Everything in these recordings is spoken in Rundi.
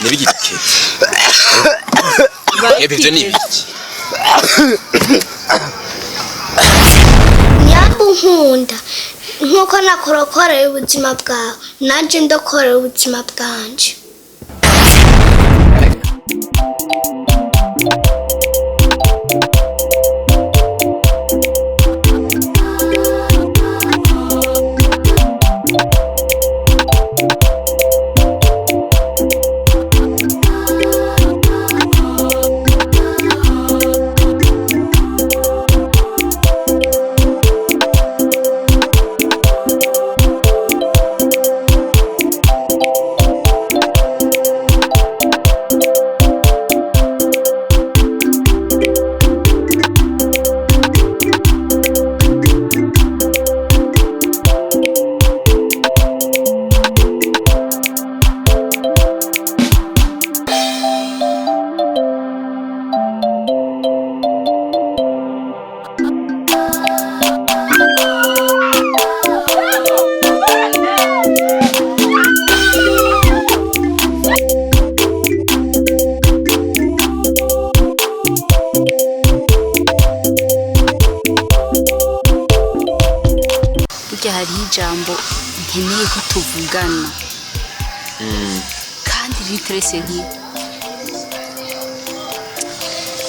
Nibigitike. Ebivyo nibiki. Nyabunkunda nkuko nakorokoreye ubuzima bwawe nanje ndokorera ubuzima bwanje. Hari ijambo nkeneye ko tuvugana kandi ritrese nki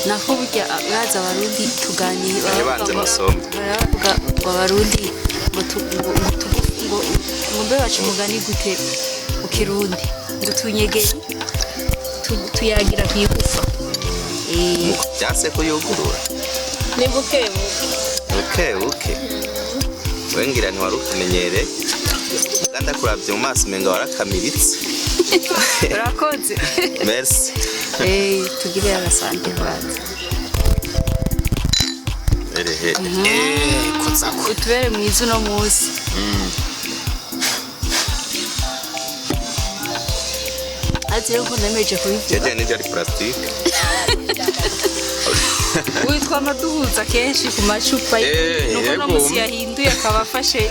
nako burya baza abarundi tuganira baravuga abarundi ngo mbe bacu mugani gute mu Kirundi ngo tunyegeye tuyagira kwigufa byase ko yogurura ni buke wengira ni warukumenyere kandi akuravye mu maso menga warakamiritse urakoze merci tugire abasante kwaza erehe kozako utubere mwiza no musi azero ko nameje kubivuga jeje ni jari plastique witwa maduhuza kenshi ku macupa nuko no musi yahinduye akabafashe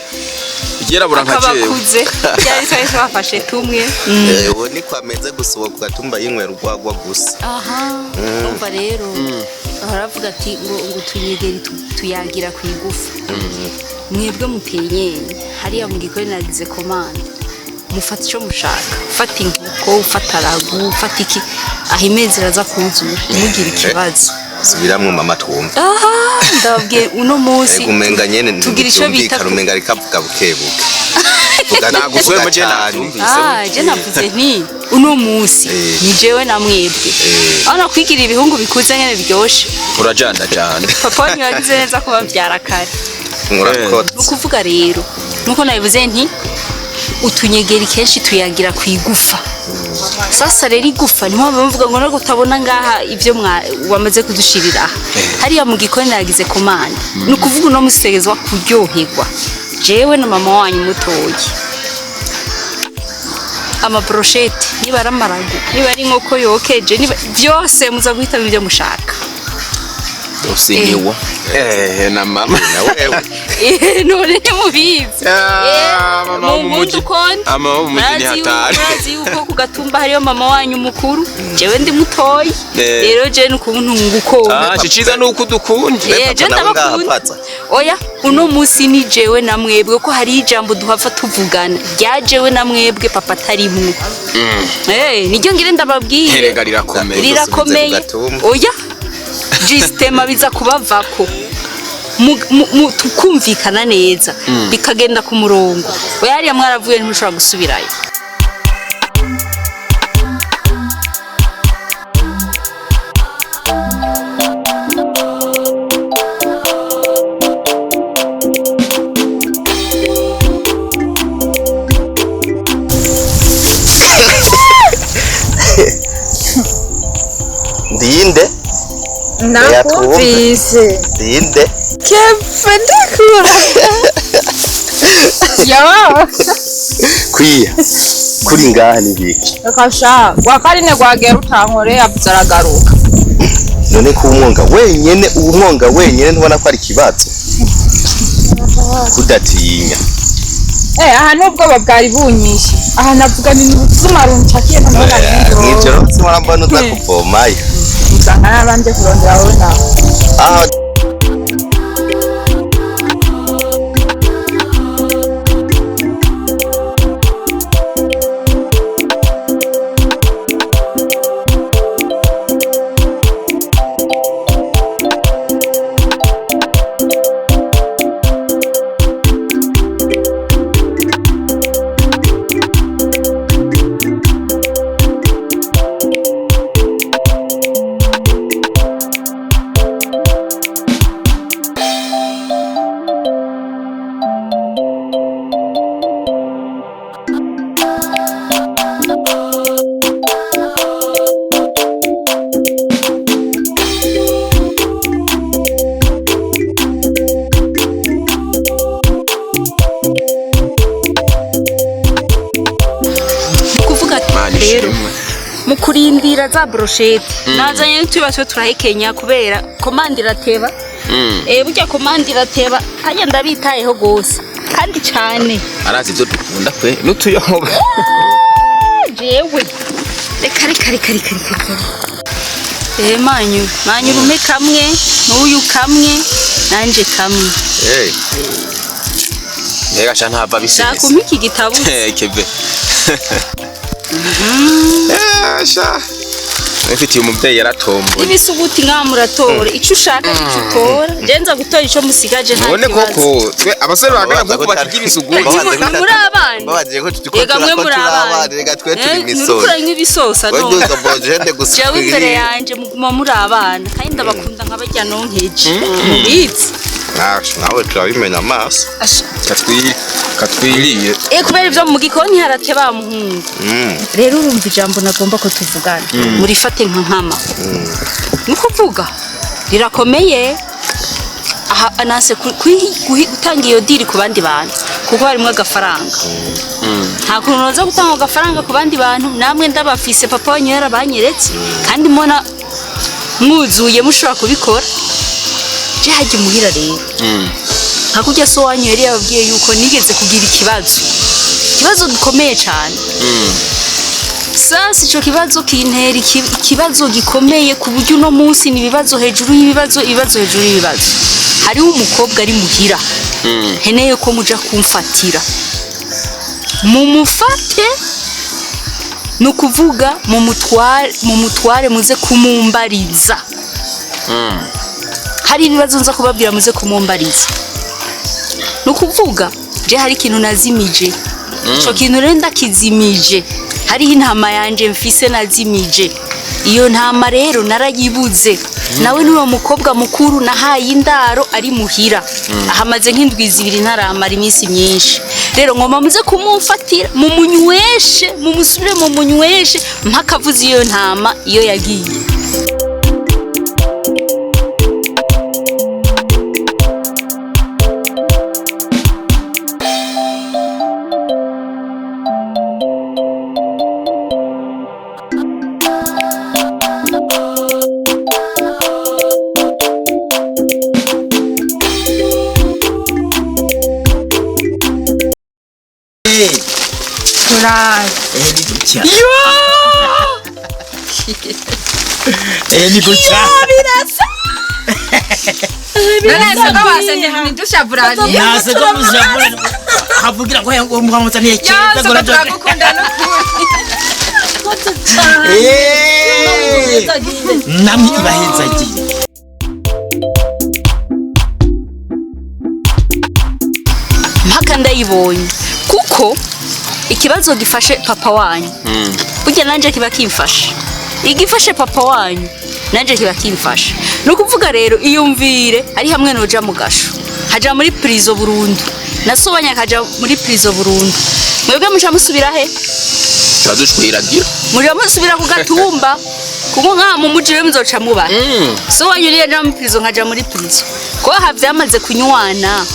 igera akabakuze byari twese bafashe tumwe ubu ni kwameze gusohoka gatumba yinywera urwagwa gusa umva rero baravuga ati ngo tunyegere tuyagira kwigufa mwebwe mutenye hariya mu gikore nagize commande mufata ico mushaka fata inkoko ufata ragu ufata iki ahimeze raza kuzura mugira ikibazo subiramwe mama twumva ndabwiye uno munsi gumenga nyene tugira ico bita karumenga rikavuga bukebuke vuga naguswe mu jena je navuze nti uno munsi ni jewe na mwebwe ana kwigira ibihungu bikuze nyene byoshe urajanda cyane papa nyagize neza kuba byara kare murakota ukuvuga rero nuko nabivuze nti utunyegeri kenshi tuyagira kwigufa sasa rero igufa ni mpamvu bavuga ngo no gutabona ngaha ivyo wamaze kudushirira hariya mu gikoni nagize commande nukuvuga no musegezwa kuryoherwa jewe na mama wanyu mutoyi ama brochette niba ramaragu niba ari nkoko yokeje niba byose muza guhita ibyo mushaka usinyiwa na mama na wewe none mubizi mama mumuji ama mumuji ni hatari nazi yuko kugatumba hariyo mama wanyu mukuru jewe ndi mutoyi rero je nukuntu nguko ciciza nuko dukunje je ndabakunda oya uno musi ni jewe na mwebwe ko hari ijambo duhava tuvugana rya jewe na mwebwe papa tarimwe niryo ngire ndababwiye rirakomeye oya Jistema biza kubavako tukumvikana neza bikagenda ku murongo we yari mwaravuye ntushobora gusubirayo ndinde nakumvise ndinde kefendekura ya kwiya kuri ngaha nibiki akasha wakarine gwagera utankore abuzaragaruka none ku umwonga wenyene ntubona ko ari kibazo kudatinya aha nubwo bwari bunyishe aha navuga ni ubuzima runcakiye no mbona nk'ibyo rero mbona uza kuvomayo usanga nabanje kurondera wowe nawe mukurindira za brochette nazanye n'utubaswe turahekenya kubera commande irateba burya commande irateba hajya ndabitayeho gose kandi cyane arazi byo dukunda kwe n'utuyoba jewe reka manyu rume kamwe n'uyu kamwe nanje kamwe Ega cha ntava bisese nakuma iki gitabo kebe sha Nefiti umubyeyi yaratomboye ibisuguti nkamuratora ico ushaka icutora genza gutora ico musigaje nta none koko twe abasore bagana kuko bakigira ibisuguti muri abana babaje ko tukora rega twe turi misoro nukura nk'ibisosa no wajye bojende gusubira jawe imbere yanje muguma muri abana kandi ndabakunda nk'abajya nonkeje mubizi nawe turabimena amaso katwiriye kubera ivyo mu gikoni harateba muhungu rero urumva ijambo nagomba ko tuvugana muri fate nka nkama nuko vuga rirakomeye aha anase gutanga iyo diri ku bandi bantu kuko harimo agafaranga nta kuntu noza gutanga agafaranga ku bandi bantu namwe ndabafise papa wanyu yarabanyeretse kandi mbona mwuzuye mushobora kubikora je haje muhira rero hakujya so wanyu yari yababwiye yuko nigeze kugira ikibazo gikomeye cyane sasa ico kibazo kintera ikibazo gikomeye ku buryo no munsi ni ibibazo hejuru y'ibibazo hejuru y'ibibazo hariho umukobwa ari muhira heneye ko muja kumfatira mumufate no kuvuga mumutware muze kumumbariza hari ibibazo nza kubabwira muze kumumbariza no kuvuga je hari ikintu nazimije ico kintu rero ndakizimije hari intama yanje mfise nazimije iyo ntama rero narayibuze nawe niwe mukobwa mukuru nahaye indaro ari muhira ahamaze nk'indwizi 2 ntaramara iminsi myinshi rero ngoma muze kumumfatira mumusubire mu munyweshe mpakavuze iyo ntama iyo yagiye ni gucha birasa None ko basanye ntidushavuranye nase ko muzavuranye havugira ko yango muhamutsa niye cyeza gora gukunda no nami ibahezagiye mpaka ndayibonye kuko ikibazo gifashe papa wanyu burya nanje kiba kimfashe igifashe papa wanyu nanje kiba kimfashe no kuvuga rero iyumvire ari hamwe noja mu gasho haja muri prison Burundi nasobanya akaja muri prison Burundi mwebwe muca musubira he turadushwiragira muri musubira ku gatumba kuko nka mu mujire muzoca muba so wanyu rero na muri prison nkaja muri prison ko havyamaze kunywana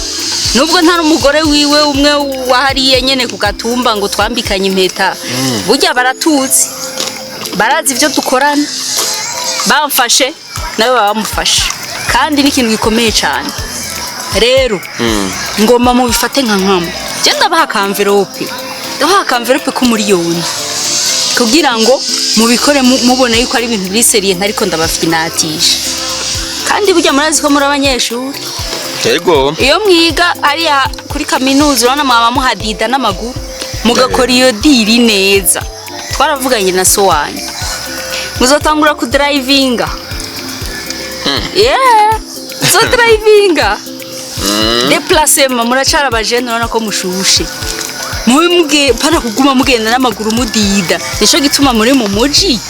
nubwo nta n'umugore wiwe umwe wahariye nyene ku gatumba ngo twambikanye impeta burya baratuzi barazi ivyo dukorana bamfashe nawe bamufashe kandi n'ikintu gikomeye cyane rero ngoma mu bifate nka nkama je ndabaha envelope ku miliyoni kugira ngo mubikore mubona yuko ari ibintu biri seriye ntariko ndabafinatisha kandi burya murazi ko muri abanyeshuri yego iyo mwiga ari kuri kaminuza urana mama muhadida n'amaguru mugakora iyo diri neza twaravuganye na so wanyu muzotangura ku drivinga so drivinga déplacement muracara abajene urana ko mushushe mubimuge pana kuguma mugenda n'amaguru mudida nico gituma muri mu muji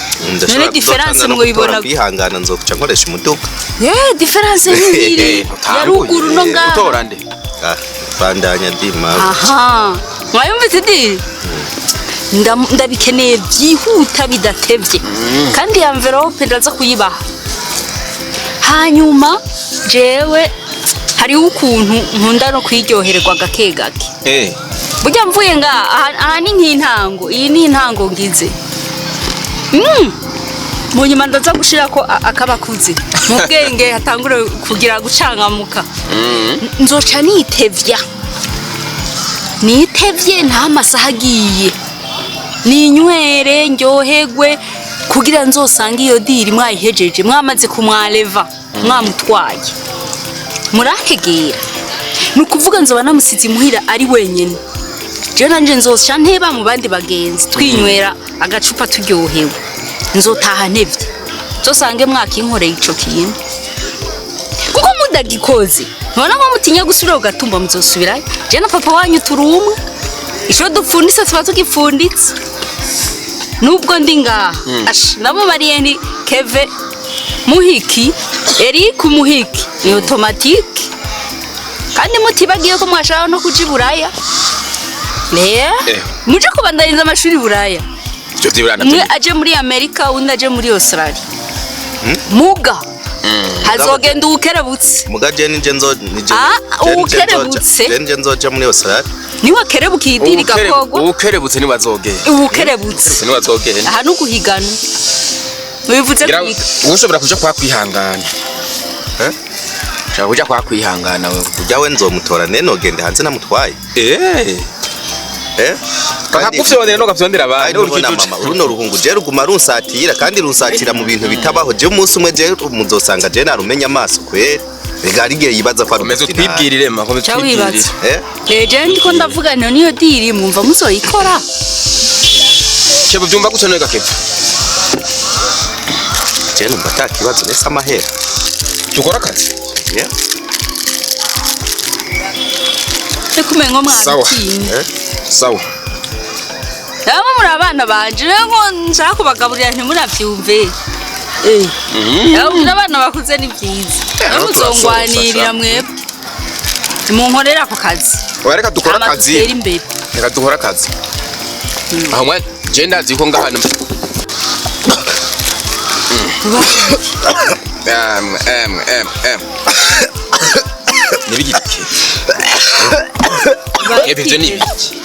none difference mwibona kwihangana nzokuca nkoresha umuduga difference n'iri ya ruguru no nga utorande bandanya dima aha mwayumvise di ndabikeneye byihuta bidatevye kandi envelope ndaza kuyibaha hanyuma jewe hari ukuntu nkunda no kwiryohererwa gake gake burya mvuye nga aha ni nk'intango iyi ni intango ngize mu nyuma ndaza gushira ko akabakuze mu bwenge hatangure kugira gucangamuka nzoca nitevye nta masaha agiye ninywere ndyohegwe kugira nzosanga iyo diri mwayihejeje mwamaze kumwareva mwamutwaye murakegera nukuvuga nzoba namusizi muhira ari wenyene je nanje nzoca nteba mu bandi bagenzi twinywera agacupa turyohewe nzotaha ntevye zosange mwakinkoreye ico kintu kuko mudagikoze none ngo mutinya gusubira ugatumba muzosubirayo je na papa wanyu turumwe ico dupfunditse tuba tugipfunditse nubwo ndi ngaha nabo bariye ni Keve Muhiki Eric Muhiki ni automatique kandi mutibagiye ko mwashaka no kuja Buraya muje kubandaniza amashuri Buraya mwe aje muri Amerika undi aje muri Australia muga hazogenda ukerebutse muga je nije ukerebutse je nzoja muri Australia niwa kerebuki idiri gakogo ukerebutse niwazogenda ukerebutse niwazogenda aha nuguhigana wivuze kwiga ushobora kuja kwa kwihangana ushobora kuja kwa kwihangana wewe ujyawe nzomutora nenogende hanze namutwaye bakakufyondera no gafyondera abandi runo ruhungu je ruguma runsatira kandi runsatira mu bintu bitabaho je umunsi umwe je muzosanga je narumenya amaso kwera Begarigiye yibaza kwa rumeze twibwirire mako twibwirire je ndiko ndavuga niyo diri mwumva muzoyikora Chebo byumva gutyo nega Keve je numva takibazo nesa amahera tukora akazi kumengo mwabitinye sawa Yaba muri abana banje ngo nshaka kubagaburira ntimuravyumve Yaba muri abana bakuze ni byiza muzongwanirira mwebwe munkorera ako kazi reka dukora akazi reka dukora akazi aho mwe je ndazi ko ngahana nibigike Ebivyo nibiki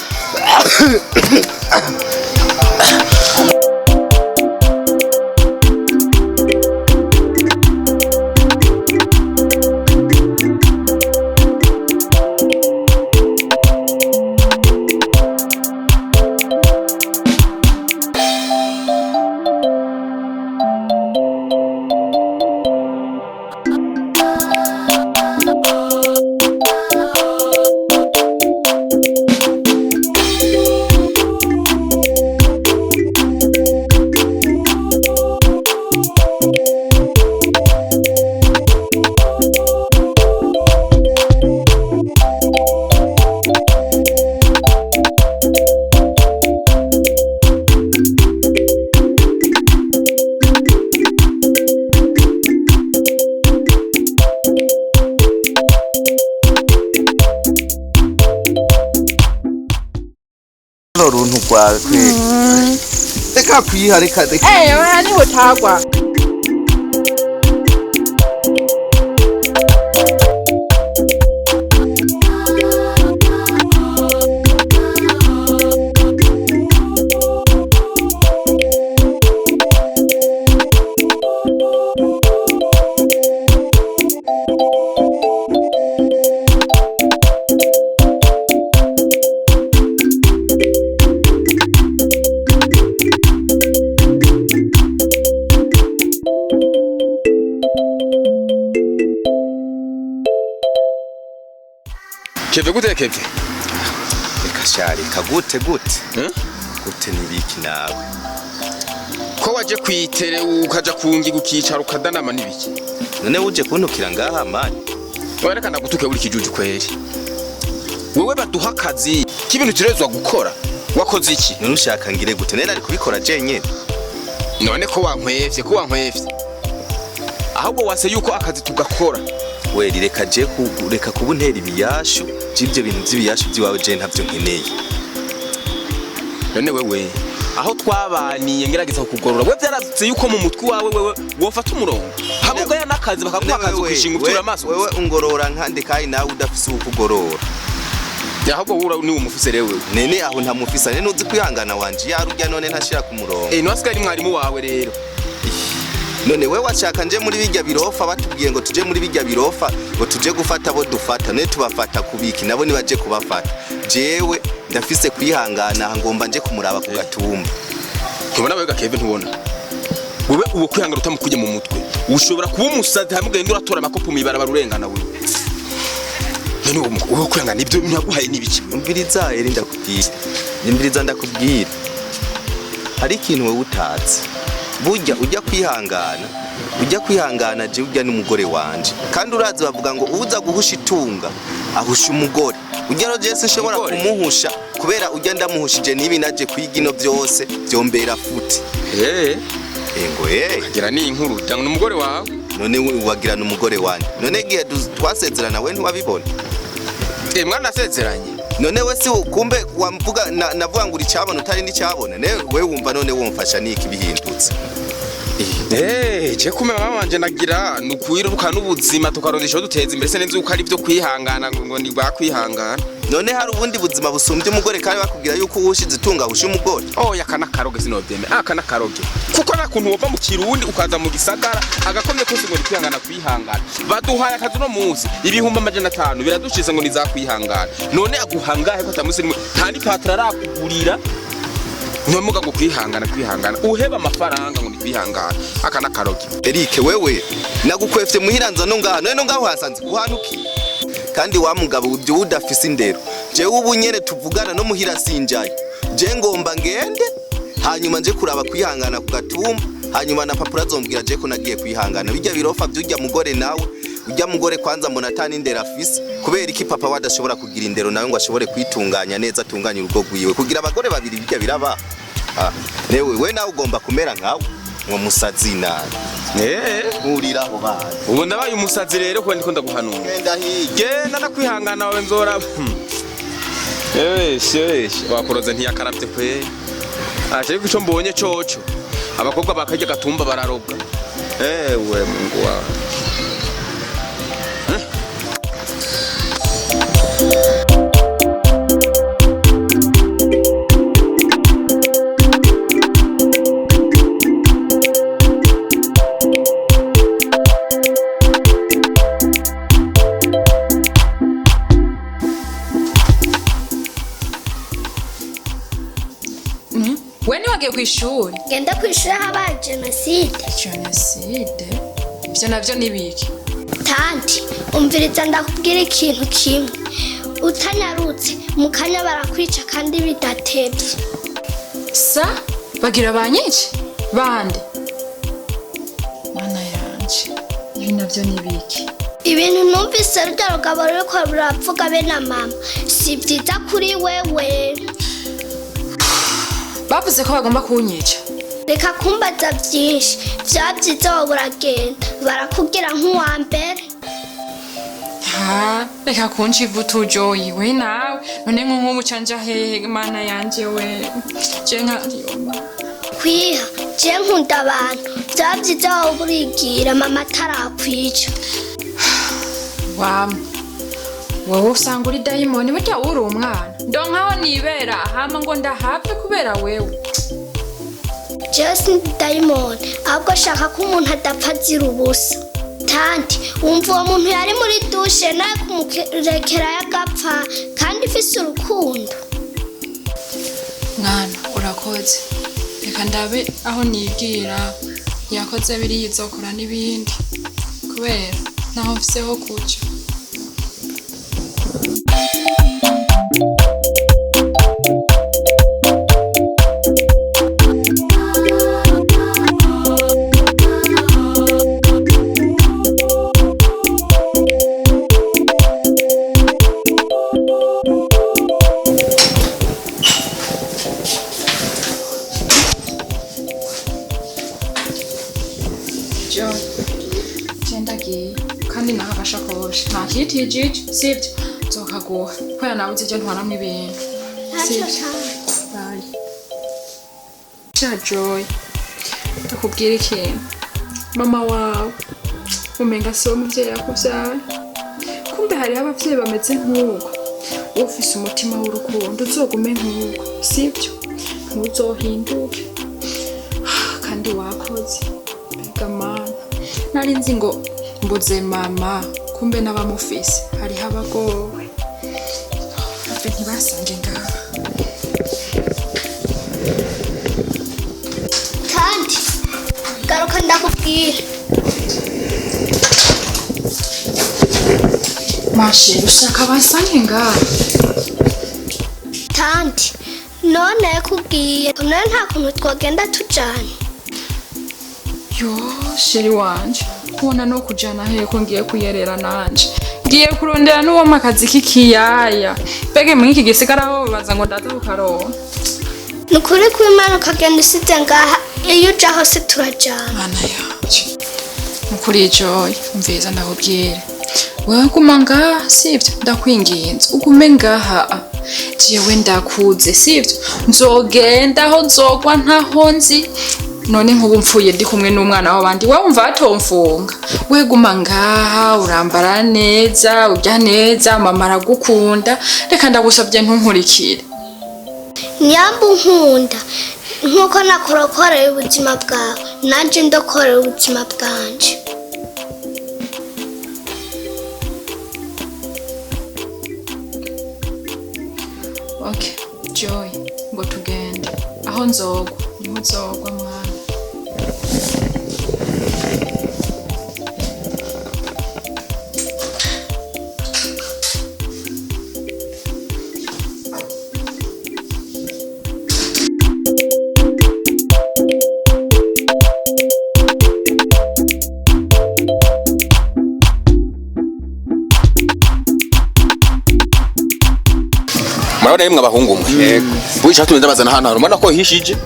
runtu rwawe reka kwiha reka niho tagwa Keve gute keve? Reka shari kagute gute? Gute nibiki nawe? Ko waje kwitere ukaja kungi gukicara ukadanama nibiki? None uje kuntukira ngaha mani? Wereka ndagutuke buri kijuju kweri. Wewe baduha akazi k'ibintu turezwa gukora. Wakoze iki? None ushaka ngire gute? Nene ari kubikora jenyene. None ko wankwevye. Ahubwo wase yuko akazi tugakora. Weri reka kubuntera ibiyashu, by'ibyo bintu by'ibiyashu by'iwawe je ntavyo nkeneye. None wewe aho twabaniye ngerageza kukugorora. Wewe byarazutse yuko mu mutwe wawe wewe wofata umurongo. Hamwe ya nakazi bakaguha akazi ukishinga utura amaso. Wewe ungorora nkande kai nawe udafise ukugorora. Ahubwo wura ni umufise rewe. Nene aho ntamufisa nene uzi kwihangana wanje yarurya none ntashira ku murongo. Nwasiga ari mwarimu wawe rero. None wewe washaka nje muri bijya birofa batubwiye ngo tuje muri bijya birofa ngo tuje gufata abo dufata ne tubafata kubiki nabo nibaje kubafata. Jewe ndafise kwihangana ngomba nje kumuraba ku gatumba. Tubona wewe gakeve ntubona. Wewe uwo kwihangana utamukuje mu mutwe. Ushobora kuba umusazi hamwe ngenda uratora amakopo mibaraba rurengana wewe. None uwo kwihangana ibyo ntaguhaye nibiki? Umviriza eri ndakubwira. Nimbiriza ndakubwira. Hari ikintu wewe utazi. Burya ujya kwihangana je ujya n'umugore wanje kandi urazi bavuga ngo uza guhusha itunga ahusha umugore ujya no Jesse nshobora kumuhusha kubera ujya ndamuhushije nibi naje kwigino byose byombera futi ngo agira ni inkuru cyangwa n'umugore wawe none wagira n'umugore wanje none gihe twasezerana we ntiwabibona mwana asezeranye none we si kumbe wamvuga navuga ngo uri cyabona utari ndi cyabona ne we wumva none womfasha niki bihindutse je kume mama wanje nagira nukwiruka n'ubuzima tukarondesha duteza imbere se nenzi uko ari byo kwihangana ngo ni bakwihangana none hari ubundi buzima busumbye umugore kandi bakubwira yuko uhushize itunga hushe umugore yakana karoge sinobyeme akana karoge kuko nakuntu wova mu kirundi ukaza mu gisagara agakomye kose ngo kwihangana kwihangana baduhaye akazi no munsi ibihumba 500 biradushize ngo nizakwihangana none aguhangahe ko atamusirimu ntani patra arakugurira Numuga ngo kwihangana uheba amafaranga ngo kwihangana akana karogi Eric wewe nagukwefye muhiranza no ngaho none ngaho hasanze kuhanuki kandi wa mugabo ubyo udafise indero je ubunyene tuvugana no muhira sinjaye je ngomba ngende hanyuma nje kuraba kwihangana ku gatumba hanyuma na papura zombwira je ko nagiye kwihangana bijya birofa byujya mugore nawe ujya mugore kwanza mbona atani indero afise kubera iki papa wadashobora kugira indero nawe ngo ashobore kwitunganya neza atunganya urugo gwiwe kugira abagore babiri bijya biraba newe we nawe ugomba kumera nkawe ngo musazi nawe uriraho bana ubu ndabaye umusazi rero ko ndiko ndaguhanura genda nakwihangana wawe nzora wakoroze ntiyakaravye kwe aje ko ico mbonye coco abakobwa bakarya gatumba bararobwa ewe mungu wa Weni wagiye kwishuri? Genda kwishuri habaye genocide. Genocide? Ibyo navyo nibiki? Tanti, umviriza ndakubwira ikintu kimwe. Utanyarutse mukanya barakwica kandi bidatebye. Sa bagira banyice? Bande? Mana yanje. Ibi navyo nibiki? Ibintu numvise rujya rugabo ruriko ruravuga be na mama. Si byiza kuri wewe. Bavuze ko bagomba kunyica. Reka kumbaza byinshi. Byabyiza wowe uragenda. Barakubwira nk'uwa mbere. Reka kunci ivutu Joyi we nawe. None nk'ubu canja hehe mana yanje we. Je nkariyo. Kwiha, je nkunda abantu. Byabyiza wowe urigira mama atarakwica. Wowe usanga uri dayimoni burya uri umwana ndonkaho nibera hama ngo ndahapfe kubera wewe Just dayimoni ahubwo shaka ko umuntu adapfa azira ubusa tanti wumva uwo muntu yari muri dushe nawe kumurekera yagapfa kandi ifise urukundo mwana urakoze reka ndabe aho nigira yakoze biriya izokora n'ibindi kubera naho mfiseho kuca utijije sivyo nzokaguha kubera nawe uzi ivyo ntwaramwo ibintu ntacyo cyane. bari sha Joy ndakubwira ikintu mama wawe umenga si wo muvyeyi yakuvyaye kumbe hariho abavyeyi bameze nk'uko ufise umutima w'urukundo uzogume nk'uko sivyo ntuzohinduke kandi wakoze mbega mana nari nzi ngo mbuze mama kumbe n'abamufise hariho abagowe ave ntibasange ngaha Kandi garuka ndakubwira. mashe ushaka basange ngaha Tanti none yakubwiye none nta kuntu twagenda tujanye. yo sheri wanje ubona no kujana hehe ko ngiye kuyerera nanje ngiye kurondera n'uwo makazi k'ikiyaya mbege mw'iki gisigaraho babaza ngo ndaza kukaronka Ni ukuri kw'Imana ukagenda usize ngaha iyo uja hose turajana. mana yanje mukuri Joy umviza ndakubwire wewe guma ngaha sivyo ndakwinginze ugume ngaha jewe ndakuze sivyo nzogenda aho nzogwa ntaho nzi none nk'ubu mpfuye ndi kumwe n'umwana w'abandi wewe umva batomfunga we guma ngaha urambara neza urya neza mama aragukunda reka ndagusabye ntunkurikire Nyambu nkunda nkuko nakurokoreye ubuzima bwawe nanje ndokoreye ubuzima bwanje. okay Joy ngo tugende aho nzogwa niho nzogwa mwana Murabona yemwe abahungu mwe. Yego. Wica tuza bazana hano urabona ko hishije.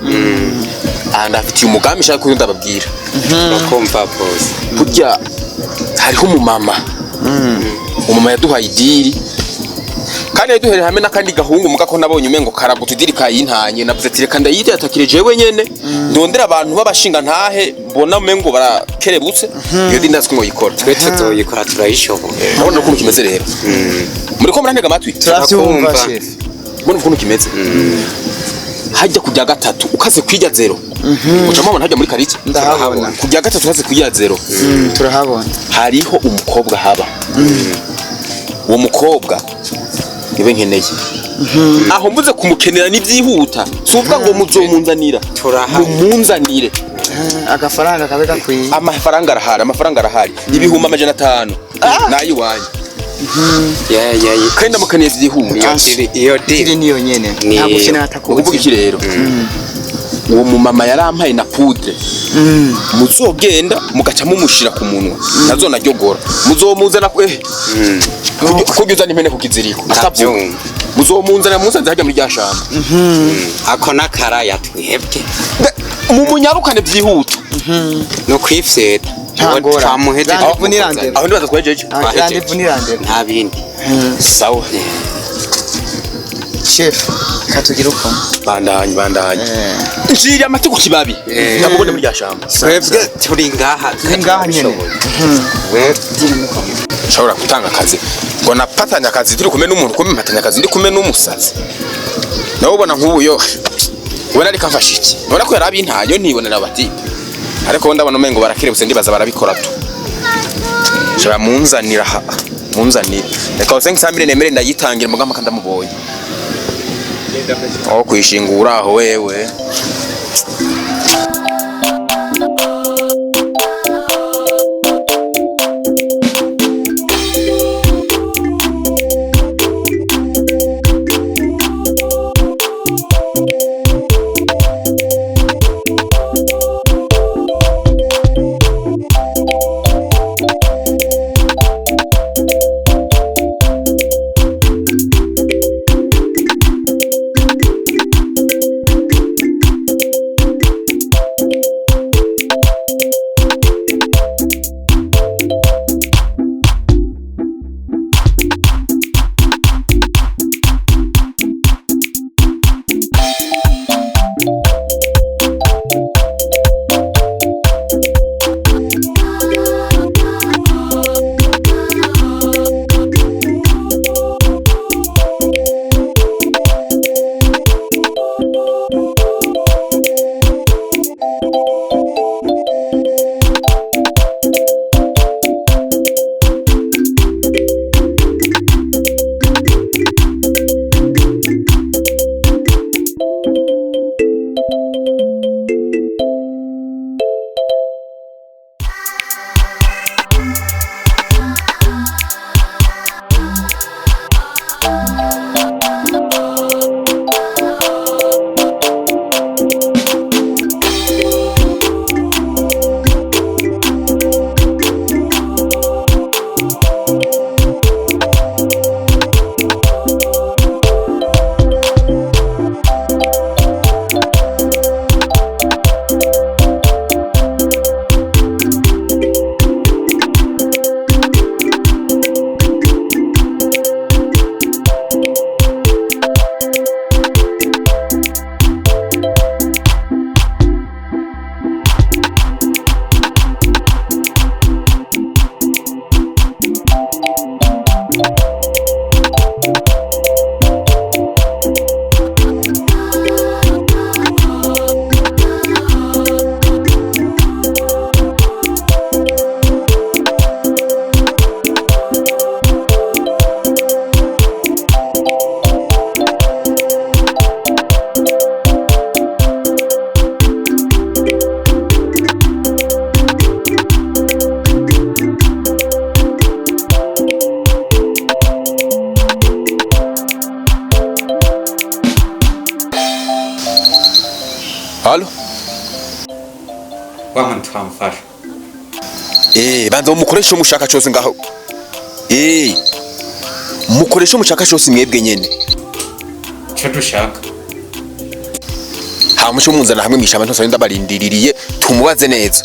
Ndafitiye umugambi shaka ko ndababwira. Bakumva bose. Burya hariho umumama. Umumama yaduhaye idiri. Kandi yaduhereye hamwe n'akandi gahungu muga ko nabonye umengo karagutudiri kayintanye navuze ati reka ndayite atakire jewe nyene ndondera abantu babashinga ntahe mbona umengo barakerebutse iyo dindazi ko yikora Twe tuzoyikora turayishoboye. urabona ukuntu kimeze rero muri ko murantega amatwi Turakumva chef. mbona ukuntu kimeze hajya kujya gatatu ukaze kwirya zero uca mubona hajya muri kariki Ndahabona. kujya gatatu ukaze kwirya zero Turahabona. hariho umukobwa haba uwo mukobwa niwe nkeneye aho mvuze kumukenera nivyihuta suvuga ngo muzomunzanira mumunzanire Agafaranga kabe gakwiye. amafaranga arahari ibihumbi 500 nayi wanye kandi ndamukaniye vyihuta Iyo diri niyo nyene. Ntabwo ufina atakuzi. uvuga iki rero uwo mumama yarampaye na poudre muzogenda mugaca mumushira ku munwa nazo naryogora muzomuzana kugizana impene kukiziriko muzomunzana musanze hajya muri ryashamba Ako nakara yatwihebwe. mumunyarukane vyihuta No kwifyeta. Ntangora. Twamuheze Randevu nirandera. aho ndibaza twejeje Randevu nirandera. nta bindi. sawa Chef, katugira uko. bandanye nshiri amati ku kibabi ndamubone muri ryashamba Twebwe turi ngaha. Ngaha nyene. We shobora gutanga akazi ngo napatanya akazi turi kumwe n'umuntu kumwe mpatanya akazi ndi kumwe n'umusazi nawe ubona nk'ubuyo ubona ariko amfasha iki ubona ko yarabi ntayo ntibonera bati ariko ndabona umengo barakerebutse ndibaza barabikora tu shobora munzanira reka usenga isambire nemere ndayitangira mugamba kandi ndamubonye aho kwishingura aho wewe Halo? Wamuntu twamfasha. Banza umukoresha umushaka cyose ngaho. Mukoresha umushaka cyose mwebwe nyene. Cyo dushaka. Hamusho munzana hamwe mwishamba ntose ndabarindiriye tumubaze neza.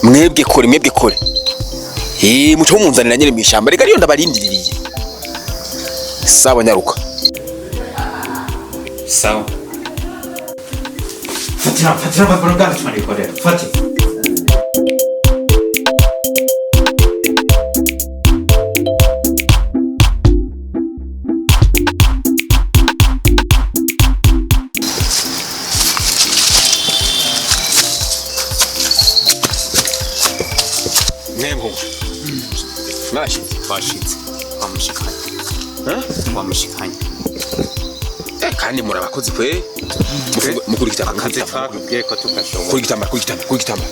Mwebwe kore. Muco munzanira nyene mwishamba rega riyo ndabarindiriye. Sawa nyaruka. Sawa. Fatira bagorogana tumarikorera. Fatira. Nemho. Bashitse. Wamushikanye. Kandi muri abakozi kwe mukurikita akazi twabwiye ko tukashobora kurigitamba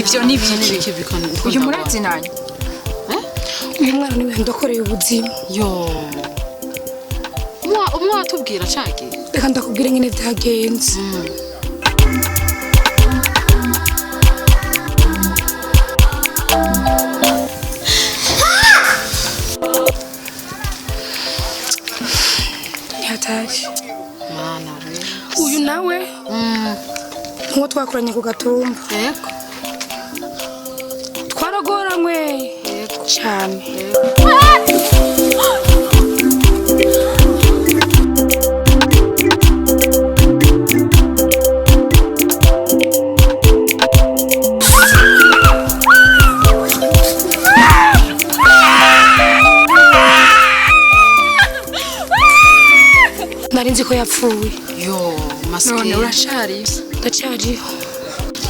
Ivyo ni biki bikana uyu murazi nanye uyu mwana niwe ndokoreye ubuzima Yo. Umwa atubwira cage. reka ndakubwira nyine byagenze yataje Mana we. uyu nawe nko twakoranye ku gatumba Yego. twaragoranywe cyane nari nzi ko yapfuye Yo, maske. none urashari ndacyariho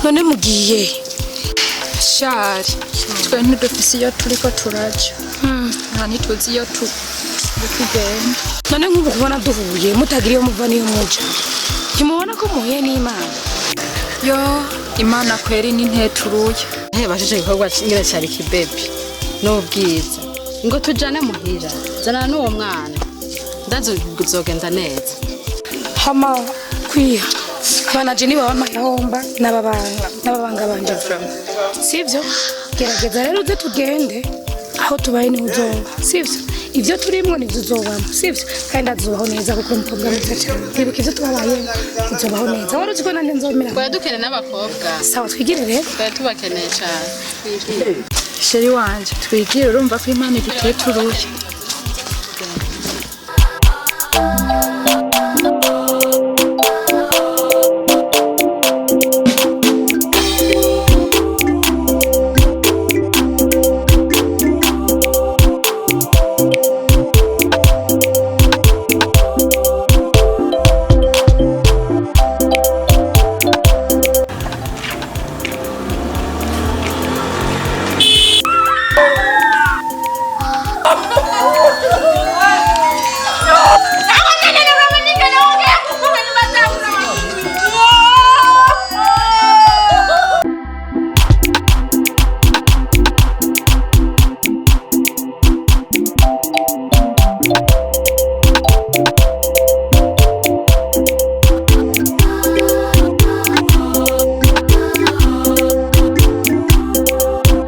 none mugiye shari twe ntidufise iyo turiko turaja nta ntituzi iyo tugenda none nk'ubu kubona duhuye mutagira iyo muva n'iyo muja ntimubona ko muhuye n'Imana Yo, Imana kweri ninteturuye. bashije igikorwa ingene cyari kibebi n'ubwiza ngo tujane muhira zana n'uwo mwana ndazo kuzogenda neza. Hama kwiha abana je nibo bamahomba n'ababanga banje from sivyo gerageza rero uze tugende aho tubaye ni uzoba sivyo ivyo turimwo ni tuzobamo sivyo kandi azubaho neza kuko umukobwa mwiza cyane nibuka ivyo tubabaye tuzobaho neza wari uzi ko nande nzomera Kwa dukene n'abakobwa sawa twigire rero kwa tubakeneye cyane twigire Sheri wanje twigire urumva ko Imana igiteturuye.